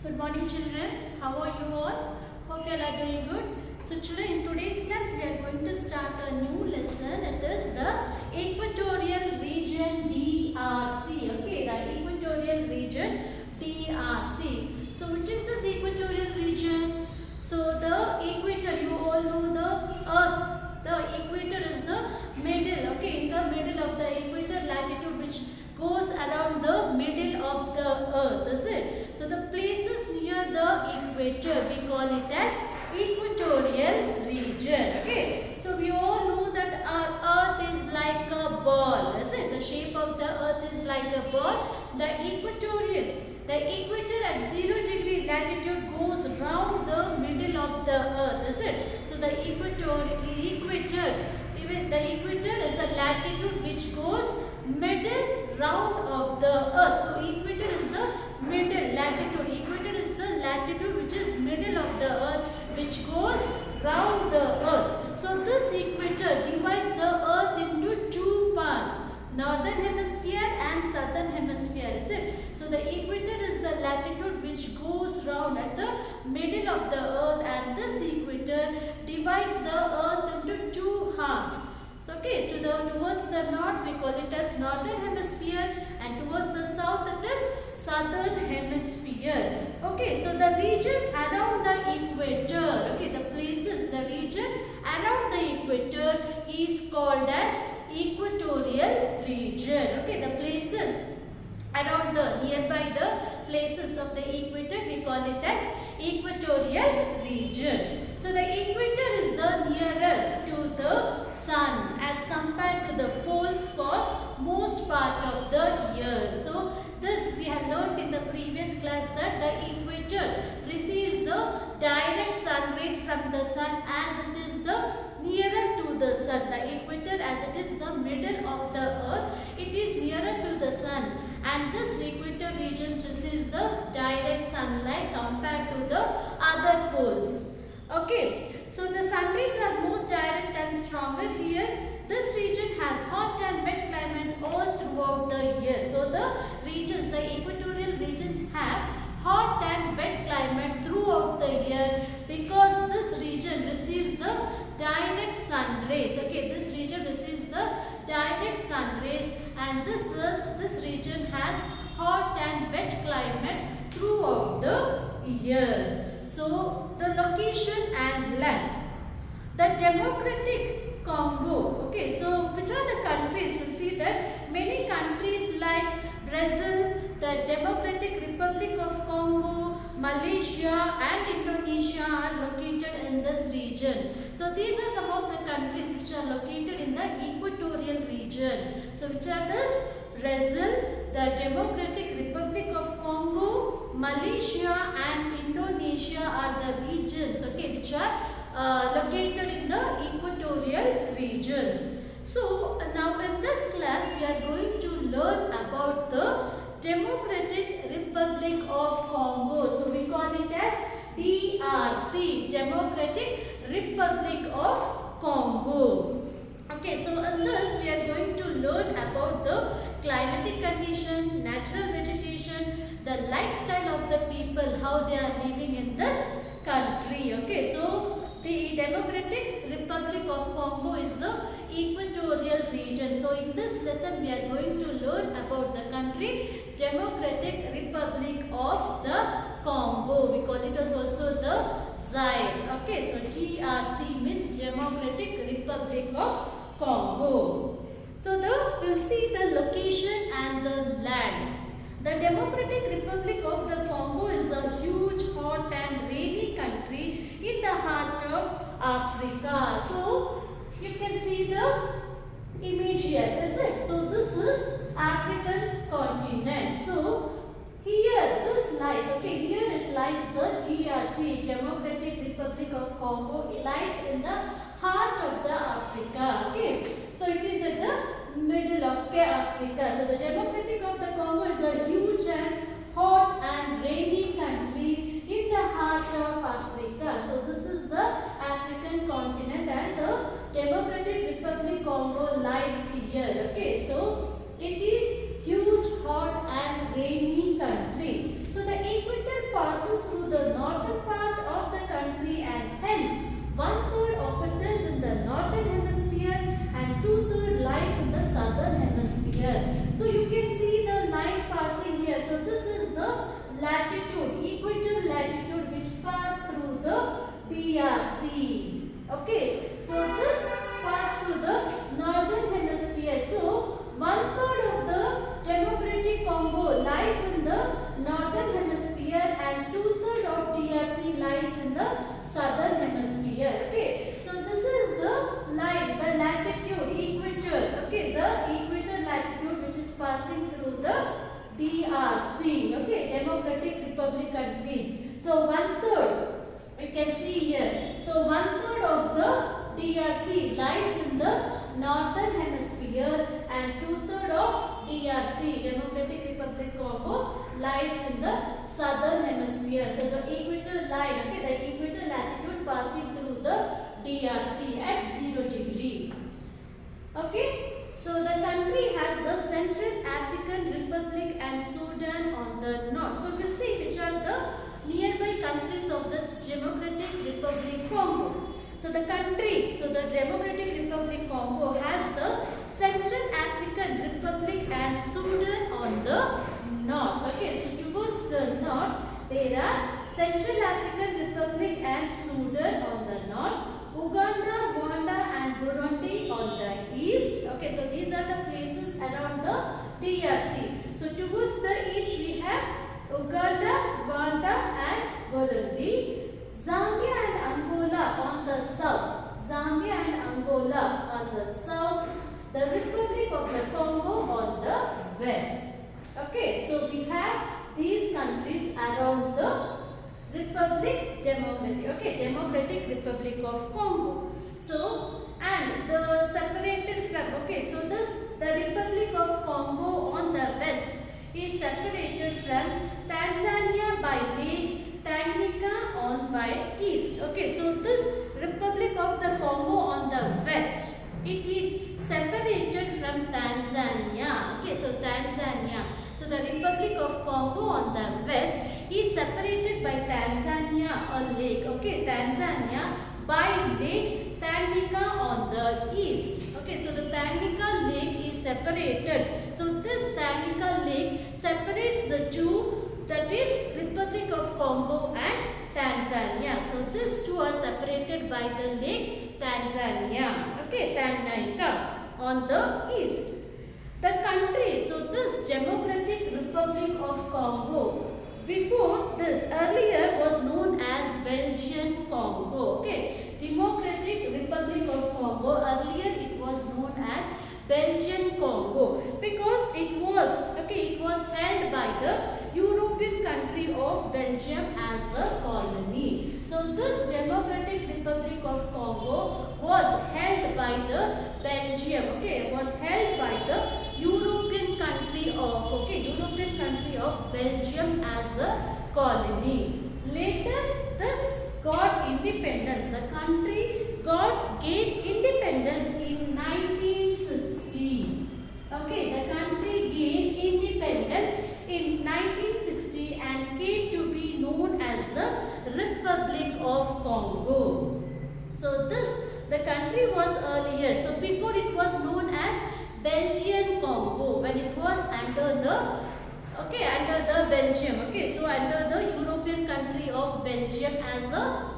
Good morning children. How are you all? Hope you all are doing good. So children, in today's class we are going to start a new lesson. It is the Equatorial Region DRC. Okay, the Equatorial Region DRC. So which is this Equatorial Region? So the equator, you all know the earth. The equator is the middle. Okay, in the middle of the equator latitude which goes around the middle of the earth, is it? So the places near the equator, we call it as equatorial region. Okay, so we all know that our earth is like a ball, is it? The shape of the earth is like a ball. The equator at 0° latitude goes round the middle of the earth, is it? So the equator is a latitude which goes middle round of the earth. So equator is the middle latitude. Equator is the latitude which is middle of the earth, which goes round the earth. So this equator divides the earth into two parts, northern hemisphere and southern hemisphere, is it? So the equator is the latitude which goes round at the middle of the earth, and this equator divides the earth into two halves. So okay, towards the north we call it as northern hemisphere, and towards the south it is southern hemisphere. Okay, so the region around the equator, okay, the region around the equator is called as equatorial region. Okay, the places around the nearby the places of the equator, we call it as equatorial region. So the equator is the nearer to the sun as compared to the poles for most part of the year. So this we have learnt in the previous class that the equator receives the direct sun rays from the sun as it is the nearer to the sun. The equator, as it is the middle of the earth, it is nearer to the sun, and this equator region receives the direct sunlight compared to the other poles. Okay, so the sun rays are more direct and stronger here. This region has hot and wet climate all throughout the year. So the equatorial regions have hot and wet climate throughout the year because this region receives the direct sun rays. Okay, this region receives the direct sun rays, and this region has hot and wet climate throughout the year. So the location and land. The Democratic Congo. Okay, so which are the countries? We'll see that many countries like Brazil, the Democratic Republic of Congo, Malaysia and Indonesia are located in this region. So these are some of the countries which are located in the equatorial region. So which are this? Brazil, the Democratic Republic of Congo, Malaysia and Indonesia are the regions, okay, which are located in the equatorial regions. So now in this class we are going to learn about the Democratic Republic of Congo. So we call it as DRC, Democratic Republic of Congo. Okay, so in this we are going to learn about the climatic condition, natural vegetation, the lifestyle of the people, how they are living in this country. Okay, so the Democratic Republic of Congo is the equatorial region. So in this lesson we are going to learn about the country Democratic Republic of the Congo. We call it as also the Zaire. Okay, so DRC means Democratic Republic of Congo. So we'll see the location and the land. The Democratic Republic of the Congo is a huge, hot and rainy country in the heart of Africa. So you can see the image here, is it? So this is African continent. So here this lies, okay, here it lies the DRC, Democratic Republic of Congo. It lies in the heart of the Africa. Okay, so it is at the middle of Africa. So the Democratic of the Congo is a huge and hot and rainy country in the heart of Africa. So this is the African continent, and the Democratic Republic Congo lies here. Okay, so it is huge, hot and rainy country. So the equator passes DRC, okay, Democratic Republic country. So 1/3, you can see here. So 1/3 of the DRC lies in the northern hemisphere and 2/3 of DRC, Democratic Republic Congo, lies in the southern hemisphere. So the equator line, okay, the equator latitude passing through the DRC at 0°. Okay. So the country has the Central African Republic and Sudan on the north. So we'll see which are the nearby countries of this Democratic Republic Congo. So the country, so the Democratic Republic Congo has the Central African Republic and Sudan on the north. Okay, so towards the north there are Central African Republic and Sudan on the north, Uganda, Rwanda and Burundi on the east. Okay, so these are the places around the DRC. So towards the east we have Uganda, Rwanda and Burundi. Zambia and Angola on the south. Zambia and Angola on the south. The Republic of the Congo on the west. Okay, so we have these countries around the Democratic Republic of Congo. So, and the separated from, okay, so the Republic of Congo on the west is separated from Tanzania by Lake Tanganyika on by east. Okay, so this Republic of the Congo on the west, it is separated from Tanzania. Okay, so Tanzania. So the Republic of Congo on the west is separated by Tanzania or lake. Okay, Tanzania by Lake Tanganyika on the east. Okay, so the Tanganyika lake is separated. So this Tanganyika lake separates the two, that is Republic of Congo and Tanzania. So these two are separated by the lake Tanzania. Okay, Tanganyika on the east. The country, so this Democratic Republic of Congo, before this earlier was known as Belgian Congo. Okay, Democratic Republic of Congo, earlier it was known as Belgian Congo because it was held by the European country of Belgium as a colony. So this Democratic Republic of Congo was held by the Belgium. Okay, was held by the European country of Belgium as a colony. Later this got independence. The country gained independence in 1960. Okay, the country gained independence in 1960 and came to be known as the Republic of Congo. So the country was earlier. So before it was known as Belgian Congo when it was under the Belgium. Okay, so under the European country of Belgium as a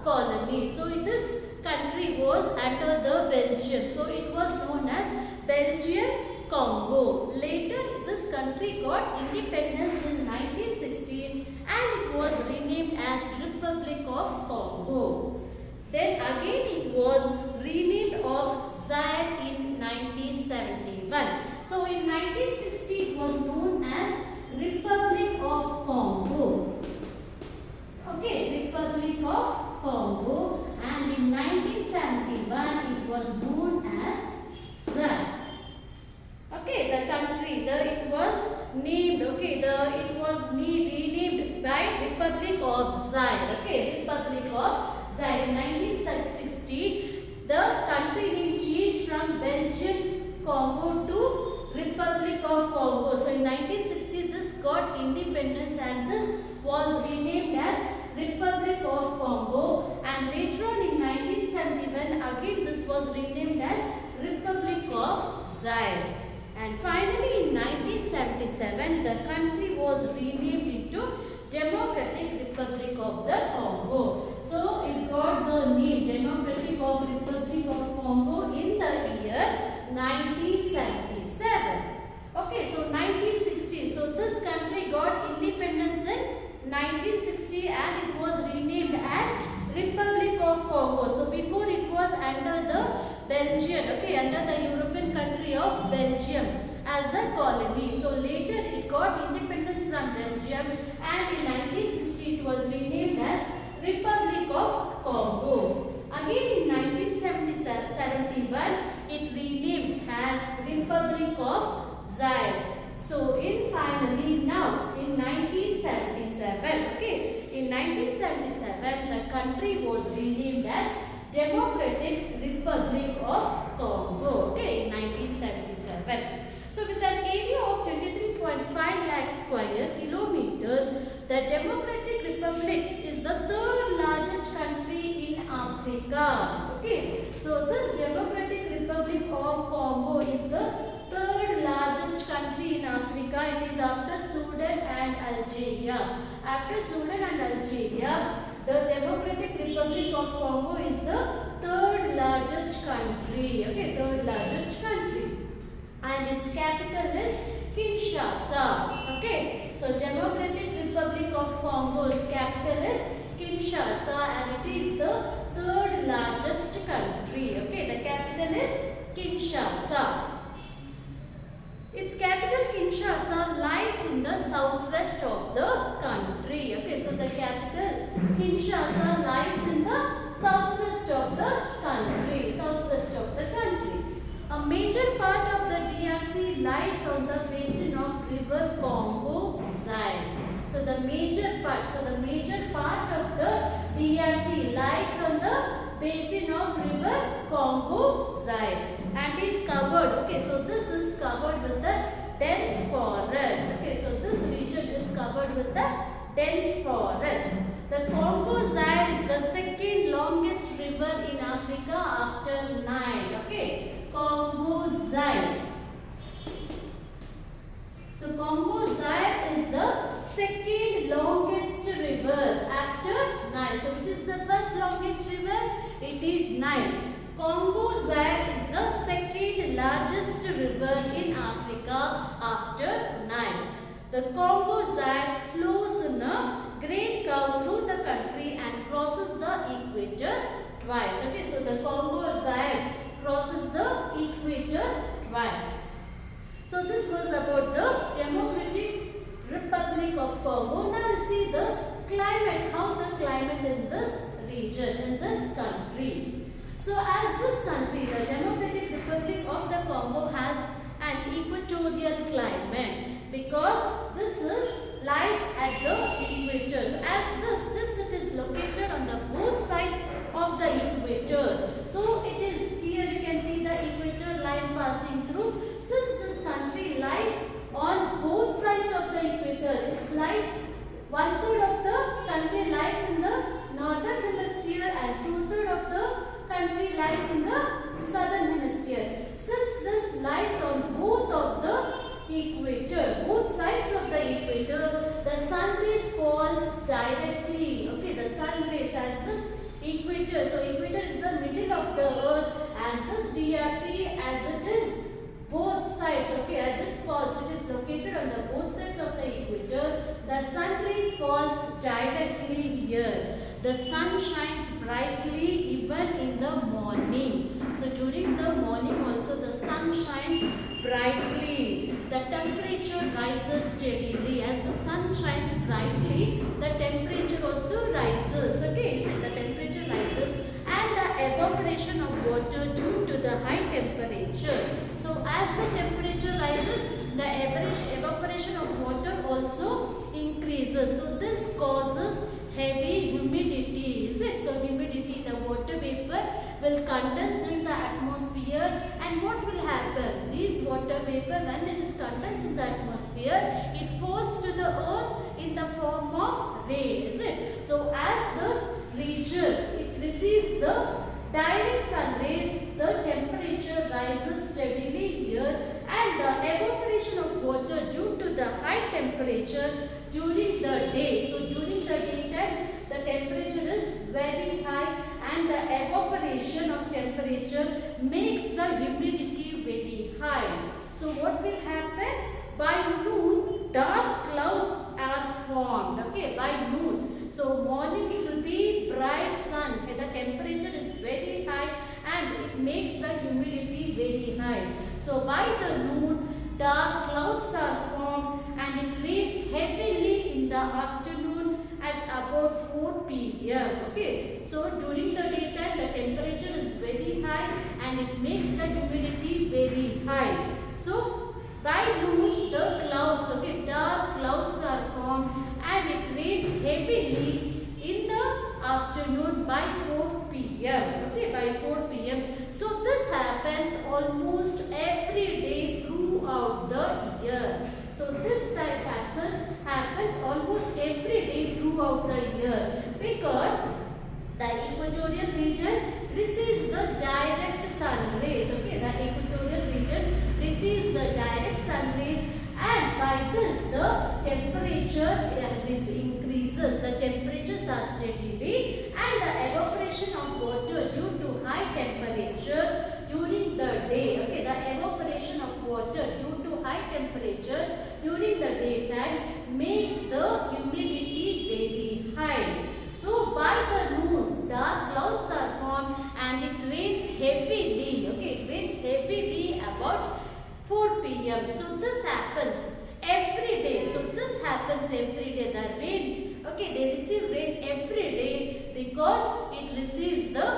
colony. So this country was under the Belgium. So it was known as Belgian Congo. Later this country got independence in 1960 and it was renamed as Republic of Congo. Then again it was renamed of Zaire in 1971. So in 1960 it was known as Republic of Congo. Okay, Republic of Congo, and in 1971 it was known as Zaire. Okay, the country, it was named, it was renamed by Republic of Zaire. Okay, Republic of Zaire. In 1960, the country name changed from Belgian Congo to Republic of Congo. So in 1960, this got independence and this was renamed as Republic of Congo. And later on in 1971, again this was renamed as Republic of Zaire. And finally in 1977, the country was renamed into Democratic Republic of the Congo. So it got the name Democratic Republic of Congo in the year 1977. Okay, so 1960. So this country got independence in 1960 and it was renamed as Republic of Congo. So before it was under the Belgium, under the European country of Belgium as a colony. So later it got independence from Belgium was renamed as Democratic Republic of Congo, okay, in 1977. So with an area of 23.5 lakh square kilometers, the Democratic Republic is the third largest country in Africa. Okay, so this Democratic Republic of Congo is the third largest country in Africa. It is after Sudan and Algeria. After Sudan and Algeria, the Democratic Republic of Congo is the third largest country. Okay, third largest country. And its capital is Kinshasa. Okay, so Democratic Republic of Congo's capital is Kinshasa and it is the third largest country. Okay, the capital is Kinshasa. Its capital Kinshasa lies in the southwest of the country. Okay, so the capital Kinshasa lies in the southwest of the country. Southwest of the country. A major part of the DRC lies on the basin of river Congo Zaire. So the major part of the DRC lies on the basin of river Congo Zaire and is covered. Okay, so this is covered with the dense forest. Okay, so this region is covered with the dense forest. The Congo Zaire is the second longest river in Africa after Nile. Okay, Congo Zaire. So Congo Zaire is the second longest river after Nile. So which is the first longest river? It is Nile. Congo Zaire is the second largest river in Africa after Nile. The Congo Zaire flows in a great curve through the country and crosses the equator twice. Okay, so the Congo Zaire crosses the equator twice. So this was about the Democratic Republic of Congo. Now we'll see the climate, how the climate in this region, in this country. So as this country, the Democratic Republic of the Congo has an equatorial climate because this lies at the equator. So as this, since it is located on the both sides of the equator, so it is here you can see the equator line passing through. Since this country lies on both sides of the equator, it lies 1/3 of the country lies in the northern hemisphere and 2/3 of the country lies in the southern hemisphere. Since this lies on both of the equator, both sides of the equator, the sun rays falls directly. Okay, the sun rays as this equator. So equator is the middle of the earth and this DRC as it is both sides. Okay, as it falls, it is located on the both sides of the equator. The sun rays falls directly here. The sun shines brightly even in the morning. So during the morning also the sun shines brightly. The temperature rises steadily. As the sun shines brightly, the temperature also rises. Okay, so the temperature rises and the evaporation of water due to the high temperature. So as the temperature rises, the average evaporation of water also increases. So this causes heavy humidity, is it? So humidity, the water vapor will condense in the atmosphere and what will happen? These water vapor, when it is condensed in the atmosphere, it falls to the earth in the form of rain, is it? So as this region, it receives the direct sun rays, the temperature rises steadily here and the evaporation of water due to the high temperature during the day. So during the daytime, the temperature is very high and the evaporation of temperature makes the humidity very high. So what will happen? By noon, dark clouds are formed. Okay, by noon. So morning it will be bright sun. Okay, the temperature is very high and it makes the humidity very high. So by the noon, dark clouds are formed and it rains heavily in the afternoon at about 4 p.m. Okay, so during the daytime the temperature is very high and it makes the humidity very high. So by noon the clouds, okay, dark clouds are formed and it rains heavily in the afternoon by by 4 p.m. Okay, by 4 p.m. So this happens almost every day throughout the year. So this type action happens almost every day throughout the year because the equatorial region receives the direct sun rays. Okay, the equatorial region receives the direct sun rays, and by this the temperature increases. The temperatures are steadily, and the evaporation of water due to high temperature during the day. Okay, the evaporation of water due to high temperature during the daytime makes the humidity very high. So by the noon, dark clouds are formed and it rains heavily. Okay, it rains heavily about 4 p.m. So this happens every day. So this happens every day. The rain, okay, they receive rain every day because it receives the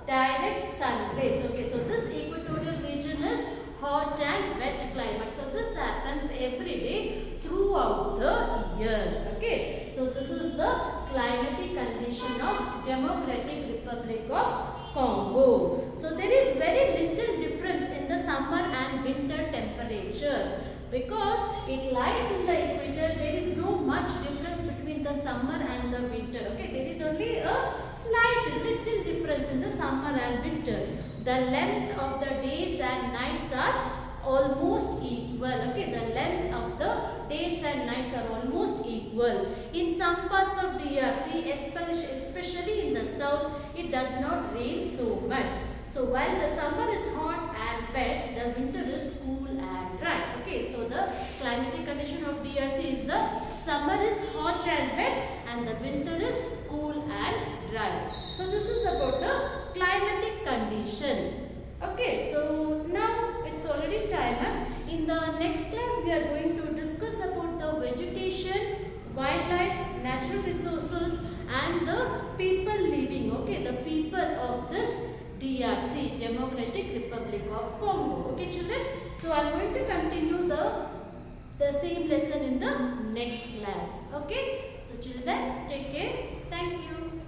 direct sun rays. Okay, so this equatorial region is hot and wet climate. So this happens every day throughout the year. Okay, so this is the climatic condition of Democratic Republic of Congo. So there is very little difference in the summer and winter temperature because it lies in the equator. There is no much difference between the summer and the winter. Okay, there is only a slight little difference in the summer and winter. The length of the days and nights are almost equal. Okay, the length of the days and nights are almost equal. In some parts of DRC, especially in the south, it does not rain so much. So while the summer is hot and wet, the winter is cool and dry. Okay, so the climatic condition of DRC is the summer is hot and wet and the winter is cool and dry. So this is about the climatic condition. Okay, so now it's already time. In the next class, we are going to discuss about the vegetation, wildlife, natural resources, and the people living. Okay, the people of this DRC, Democratic Republic of Congo. Okay, children. So I am going to continue the same lesson in the next class. Okay. So children, take care. Thank you.